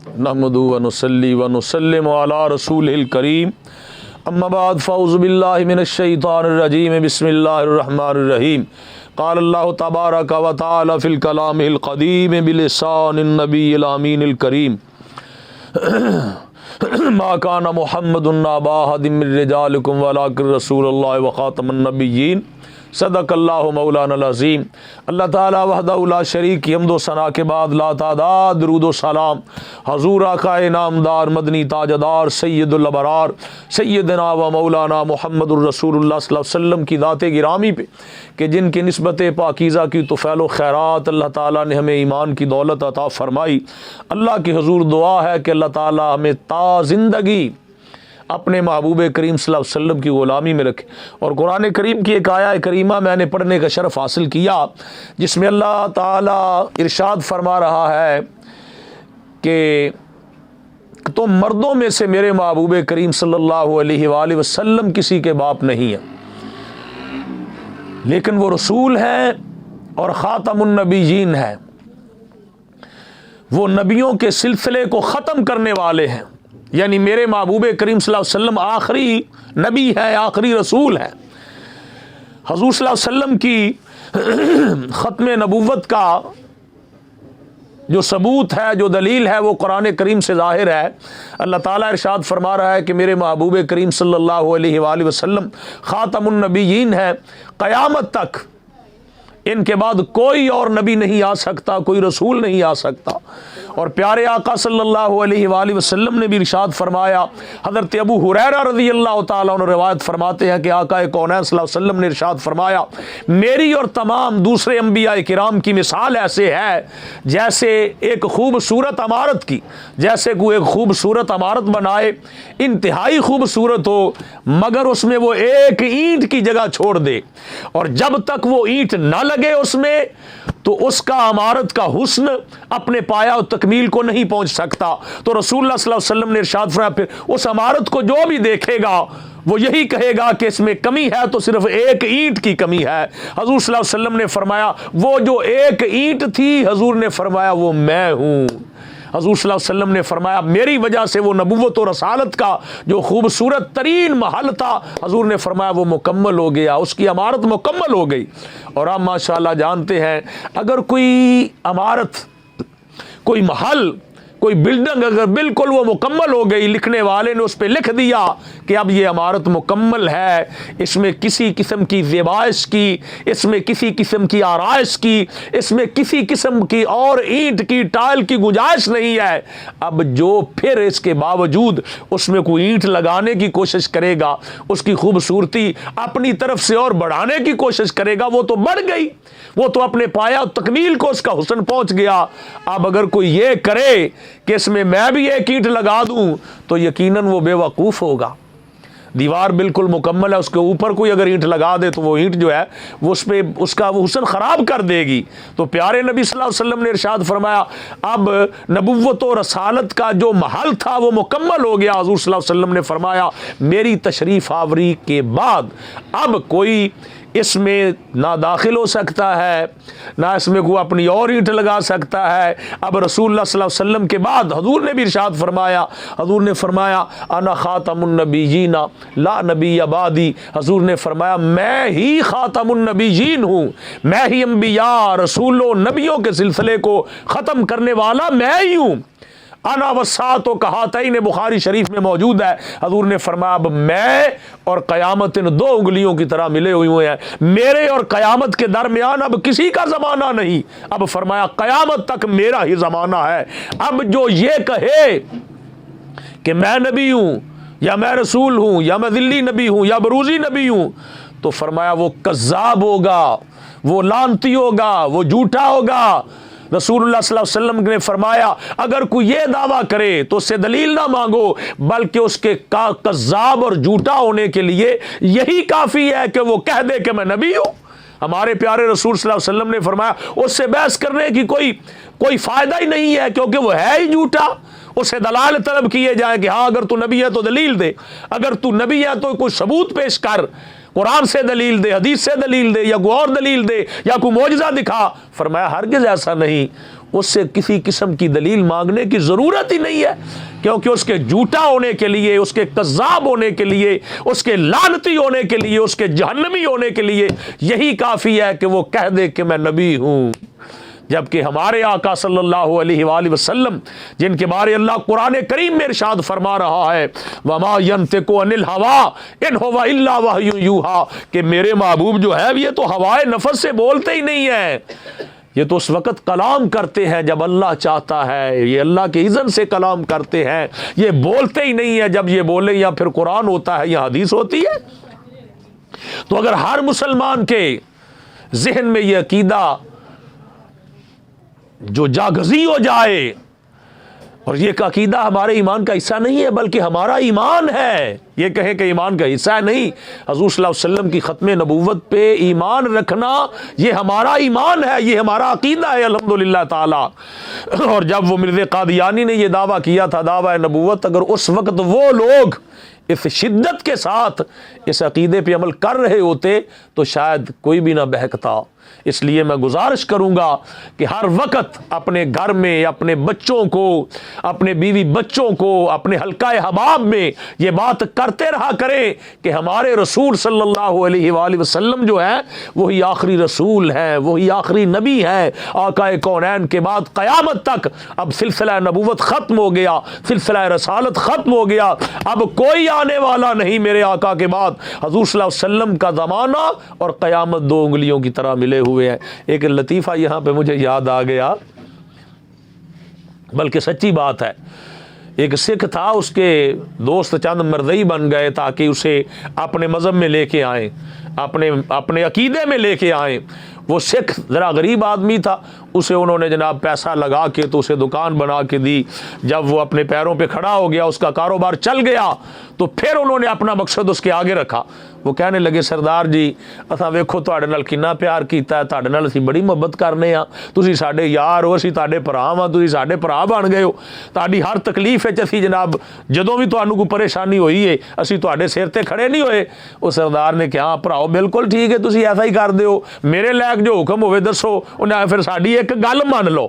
नहमदु व नुसल्ली व नुसल्लिमु अला रसूलिल करीम अम्मा बाद फ़अऊज़ु बिल्लाहि मिनश शैतानिर रजीम बिस्मिल्लाहिर रहमानिर रहीम क़ाल अल्लाहु तबारक व तआला फ़िल कलामिल क़दीम बिलिसानिन नबिय्यिल अमीनिल करीम मा काना मुहम्मदुन अबा अहदिम मिन रिजालिकुम वलाकिन रसूलुल्लाहि व ख़ातमुन नबिय्यीन सदक़ल्लाहु मौलाना अज़ीम। अल्लाह ताला वहदहु ला शरीक की हम्दो सना के बाद ला तादाद दुरूद व सलाम हज़ूर आक़ाए नामदार मदनी ताजदार सैयदुल अबरार सैयदना व मौलाना मुहम्मदुर रसूलुल्लाह सल्लल्लाहु अलैहि वसल्लम की दाते गिरामी पे कि जिनकी निस्बत पाकीज़ा की तुफ़ैल खैरात अल्लाह ताला ने हमें ईमान की दौलत अता फ़रमाई। अल्लाह की हुज़ूर दुआ है कि अल्लाह ताला हमें ता ज़िंदगी अपने महबूब करीम सल्लल्लाहु अलैहि वसल्लम की ग़ुलामी में रखे। और कुरान करीम की एक आया करीमा मैंने पढ़ने का शरफ़ हासिल किया जिसमें अल्लाह ताला इरशाद फरमा रहा है कि तुम मर्दों में से मेरे महबूब करीम सल्लल्लाहु अलैहि वसल्लम किसी के बाप नहीं है, लेकिन वो रसूल हैं और ख़ातमुन नबिय्यीन है, वो नबियों के सिलसिले को ख़त्म करने वाले हैं। यानी मेरे महबूब करीम सल्लल्लाहु अलैहि वसल्लम आखिरी नबी है, आखिरी रसूल है। हुज़ूर सल्लल्लाहु अलैहि वसल्लम की ख़त्म नबूवत का जो सबूत है, जो दलील है, वो कुरान करीम से ज़ाहिर है। अल्लाह ताला इरशाद फरमा रहा है कि मेरे महबूब करीम सल्लल्लाहु अलैहि वसल्लम ख़ातमुन नबिय्यीन है, क़यामत तक इनके बाद कोई और नबी नहीं आ सकता, कोई रसूल नहीं आ सकता। और प्यारे आका सल्लल्लाहु अलैहि वसल्लम ने भी इरशाद फरमाया, हज़रत अबू हुरैरा रज़ियल्लाहु ताला अन्हु रिवायत फरमाते हैं कि आका कौनैन सल्लल्लाहु अलैहि वसल्लम ने इरशाद फरमाया, मेरी और तमाम दूसरे अंबिया किराम की मिसाल ऐसे है जैसे एक खूबसूरत इमारत की, जैसे कोई एक खूबसूरत इमारत बनाए, इंतहाई खूबसूरत हो, मगर उसमें वो एक ईंट की जगह छोड़ दे, और जब तक वो ईंट न लगे उसमें तो उसका इमारत का हुस्न अपने पाया और तकमील को नहीं पहुंच सकता। तो रसूलुल्लाह सल्लल्लाहु अलैहि वसल्लम ने इरशाद फरमाया, फिर उस इमारत को जो भी देखेगा वो यही कहेगा कि इसमें कमी है तो सिर्फ एक ईंट की कमी है। हजूर सल्लल्लाहु अलैहि वसल्लम ने फरमाया, वो जो एक ईंट थी, हजूर ने फरमाया वो मैं हूं। हज़ूर सल्लल्लाहु अलैहि वसल्लम ने फरमाया, मेरी वजह से वो नबूवत और रसालत का जो खूबसूरत तरीन महल था, हज़ूर ने फरमाया वो मुकम्मल हो गया, उसकी इमारत मुकम्मल हो गई। और आप माशाअल्लाह जानते हैं, अगर कोई इमारत, कोई महल, कोई बिल्डिंग अगर बिल्कुल वो मुकम्मल हो गई, लिखने वाले ने उस पर लिख दिया कि अब ये इमारत मुकम्मल है, इसमें किसी किस्म की ज़ेबाइश की, इसमें किसी किस्म की आराइश की, इसमें किसी किस्म की और ईंट की, टाइल की गुंजाइश नहीं है, अब जो फिर इसके बावजूद उसमें कोई ईंट लगाने की कोशिश करेगा, उसकी खूबसूरती अपनी तरफ से और बढ़ाने की कोशिश करेगा, वो तो बढ़ गई, वो तो अपने पाया तकमील को उसका हुस्न पहुंच गया। अब अगर कोई ये करे कि इसमें मैं भी एक ईंट लगा दूं तो यकीनन वो बेवकूफ़ होगा। दीवार बिल्कुल मुकम्मल है, उसके ऊपर कोई अगर ईंट लगा दे तो वो ईंट जो है वो उस पे उसका वो हुस्न ख़राब कर देगी। तो प्यारे नबी सल्लल्लाहु अलैहि वसल्लम ने इरशाद फरमाया, अब नबुव्वत और रसालत का जो महल था वो मुकम्मल हो गया। हुज़ूर सल्लल्लाहु अलैहि वसल्लम ने फरमाया, मेरी तशरीफ़ आवरी के बाद अब कोई इसमें ना दाखिल हो सकता है, ना इसमें कोई अपनी और ईंट लगा सकता है। अब रसूलुल्लाह सल्लल्लाहु अलैहि वसल्लम के बाद हजूर ने भी इरशाद फरमाया, हजूर ने फरमाया, अना खातमुन नबिय्यीन ला नबी अबादी, हजूर ने फरमाया मैं ही खातमुन नबिय्यीन हूँ, मैं ही अंबिया रसूलों नबियों के सिलसिले को ख़त्म करने वाला मैं ही हूँ। अना वसात तो कहा तई ने बुखारी शरीफ में मौजूद है। हजूर ने फरमाया, अब मैं और क़यामत इन दो उंगलियों की तरह मिले हुए हैं, मेरे और क़यामत के दरमियान अब किसी का ज़माना नहीं। अब फरमाया क़यामत तक मेरा ही ज़माना है। अब जो ये कहे कि मैं नबी हूँ या मैं रसूल हूँ या मैं दिल्ली नबी हूँ या बरूजी नबी हूँ, तो फरमाया वो कज़्ज़ाब होगा, वो लानती होगा, वो झूठा होगा। रसूलुल्लाह सल्लल्लाहु अलैहि वसल्लम ने फरमाया, अगर कोई ये दावा करे तो उससे दलील ना मांगो, बल्कि उसके कज़्ज़ाब और झूठा होने के लिए यही काफ़ी है कि वो कह दे कि मैं नबी हूँ। हमारे प्यारे रसूल सल्लल्लाहु अलैहि वसल्लम ने फरमाया, उससे बहस करने की कोई फ़ायदा ही नहीं है, क्योंकि वो है ही झूठा। उससे दलाल तलब किए जाए कि हाँ अगर तू नबी है तो दलील दे, अगर तू नबी है तो कोई सबूत पेश कर, कुरान से दलील दे, हदीस से दलील दे, या कोई और दलील दे, या कोई मौजज़ा दिखा। फरमाया हरगिज़ ऐसा नहीं, اس سے کسی قسم کی دلیل مانگنے کی ضرورت ہی نہیں ہے، کیونکہ اس کے جھوٹا ہونے کے لیے، اس کے کذاب ہونے کے لیے، اس کے لعنتی ہونے کے لیے، اس کے جہنمی ہونے کے لیے یہی کافی ہے کہ وہ کہہ دے کہ میں نبی ہوں۔ جبکہ ہمارے آقا صلی اللہ علیہ وآلہ وسلم، جن کے بارے اللہ قرآن کریم میں ارشاد فرما رہا ہے وَمَا يَنْتِقُ عَنِ الْهَوَىٰ إِنْ هُوَ إِلَّا وَحْيٌ يُوحَىٰ، کہ میرے محبوب جو ہے یہ تو ہوائے نفس سے بولتے ہی نہیں ہیں، یہ تو اس وقت کلام کرتے ہیں جب اللہ چاہتا ہے، یہ اللہ کے اذن سے کلام کرتے ہیں، یہ بولتے ہی نہیں ہے جب یہ بولے یا پھر قرآن ہوتا ہے یا حدیث ہوتی ہے۔ تو اگر ہر مسلمان کے ذہن میں یہ عقیدہ جو جاگزی ہو جائے، اور یہ عقیدہ ہمارے ایمان کا حصہ نہیں ہے بلکہ ہمارا ایمان ہے، یہ کہیں کہ ایمان کا حصہ ہے، نہیں، حضور صلی اللہ علیہ وسلم کی ختم نبوت پہ ایمان رکھنا یہ ہمارا ایمان ہے، یہ ہمارا عقیدہ ہے الحمدللہ تعالی۔ اور جب وہ مرزا قادیانی نے یہ دعویٰ کیا تھا، دعویٰ نبوت، اگر اس وقت وہ لوگ اس شدت کے ساتھ اس عقیدے پہ عمل کر رہے ہوتے تو شاید کوئی بھی نہ بہکتا۔ اس لیے میں گزارش کروں گا کہ ہر وقت اپنے گھر میں اپنے بچوں کو، اپنے بیوی بچوں کو، اپنے حلقہ احباب میں یہ بات کرتے رہا کریں کہ ہمارے رسول صلی اللہ علیہ وآلہ وسلم جو ہے وہی آخری رسول ہے، وہی آخری نبی ہے، آقا کونین کے بعد قیامت تک اب سلسلہ نبوت ختم ہو گیا، سلسلہ رسالت ختم ہو گیا، اب کوئی آنے والا نہیں میرے آقا کے بعد۔ حضور صلی اللہ علیہ وسلم کا زمانہ اور قیامت دو انگلیوں کی طرح ملے ہوئے ہیں۔ ایک لطیفہ یہاں پہ مجھے یاد آ گیا، بلکہ سچی بات ہے۔ ایک سکھ تھا، اس کے دوست چند مرضی بن گئے تاکہ اسے اپنے مذہب میں لے کے آئیں، اپنے عقیدے میں لے کے آئیں۔ وہ سکھ ذرا غریب آدمی تھا، اسے انہوں نے جناب پیسہ لگا کے تو اسے دکان بنا کے دی۔ جب وہ اپنے پیروں پہ کھڑا ہو گیا، اس کا کاروبار چل گیا، تو پھر انہوں نے اپنا مقصد اس کے آگے رکھا۔ وہ کہنے لگے سردار جی اساں ویکھو تواڈے نال کنا پیار کیتا ہے، تواڈے نال اسی بڑی محبت کرنے ہاں، تسی ساڈے یار ہو، اسی تواڈے بھرا ہاں، تسی ساڈے بھرا بن گئے ہو، تواڈی ہر تکلیف وچ اسی جناب جدوں بھی تانوں کوئی پریشانی ہوئی ہے اسی تواڈے سر تے کھڑے نہیں ہوئے۔ وہ سردار نے کہا بھراؤ بالکل ٹھیک ہے، تسی ایسا ہی کر دیو، میرے لائق جو حکم ہوئے دسو۔ انہیں پھر ساڈی ایک گل مان لو۔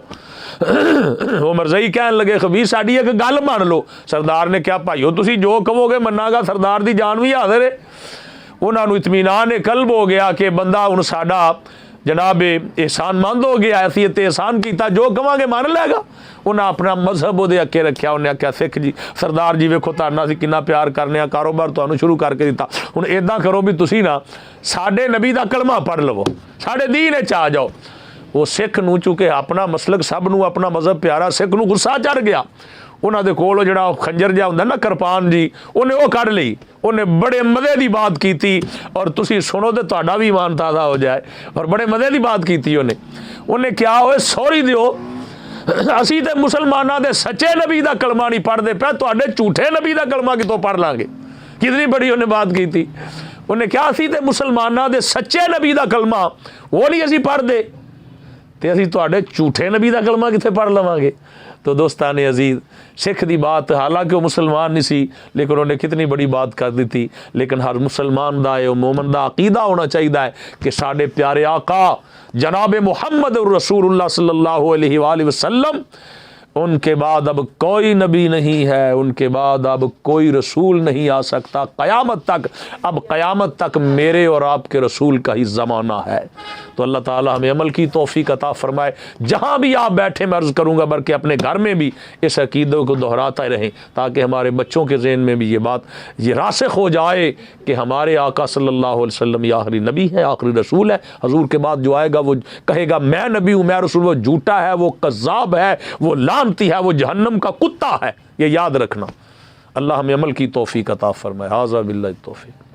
وہ مرزائی کہنے لگے خبیر ساڈی ایک گل مان لو۔ سردار نے کہا بھائیو تسی جو کہو گے منا گا، سردار دی جان بھی حاضر ہے۔ انہوں نے اطمینان قلب ہو گیا کہ بندہ ان ساڈا جناب احسان مند ہو گیا، حیثیت احسان کیتا، جو کہاں گے مان لے گا۔ انہیں اپنا مذہب وہ اکے رکھیا، انہیں کہا سکھ جی سردار جی ویکھو تارنا سی کنا پیار کرنے، کاروبار تانوں شروع کر کے دیتا، ہن ایداں کرو بھی تسی نا ساڈے نبی دا کلمہ پڑھ لو، ساڈے دین وچ آ جاؤ۔ وہ سکھ نو چونکہ اپنا مسلک سب نو اپنا مذہب پیارا، سکھ نو غصہ چڑھ گیا۔ انہوں دے کول جڑا خنجر جہا ہوندا نا کرپان جی، انہیں وہ کڑھ لئی، انہیں بڑے مزے دی بات کیتی، اور تسی سنو تے تہاڈا بھی ایمان تازہ ہو جائے، اور بڑے مزے دی بات کیتی انہیں کیا ہوئے سوری دیو اسی تے مسلماناں دے سچے نبی دا کلمہ نہیں پڑھ دے پہ، تہاڈے جھوٹے نبی دا کلمہ کتوں پڑھ لیں گے؟ کتنی بڑی انہیں بات کیتی۔ انہیں کیا اسی تے مسلماناں دے سچے نبی دا کلمہ وہ نہیں اسی پڑھ دے تے اسی تہاڈے جھوٹے نبی دا کلمہ کتنے پڑھ لواں گے؟ تو دوستان عزیز سکھ دی بات، حالانکہ وہ مسلمان نہیں سی لیکن انہوں نے کتنی بڑی بات کر دی تھی۔ لیکن ہر مسلمان دا مومن دا عقیدہ ہونا چاہیے کہ ساڈے پیارے آقا جناب محمد رسول اللہ صلی اللہ علیہ وآلہ وسلم ان کے بعد اب کوئی نبی نہیں ہے، ان کے بعد اب کوئی رسول نہیں آ سکتا قیامت تک۔ اب قیامت تک میرے اور آپ کے رسول کا ہی زمانہ ہے۔ تو اللہ تعالی ہمیں عمل کی توفیق عطا فرمائے۔ جہاں بھی آپ بیٹھے میں عرض کروں گا بلکہ اپنے گھر میں بھی اس عقیدے کو دہراتے رہیں تاکہ ہمارے بچوں کے ذہن میں بھی یہ بات یہ راسخ ہو جائے کہ ہمارے آقا صلی اللہ علیہ وسلم یہ آخری نبی ہے، آخری رسول ہے۔ حضور کے بعد جو آئے گا وہ کہے گا میں نبی ہوں، میں رسول، وہ جھوٹا ہے، وہ کذاب ہے، وہ لعنتی ہے، وہ جہنم کا کتا ہے۔ یہ یاد رکھنا۔ اللہ ہمیں عمل کی توفیق عطا فرمائے۔ ھذا باللہ التوفیق۔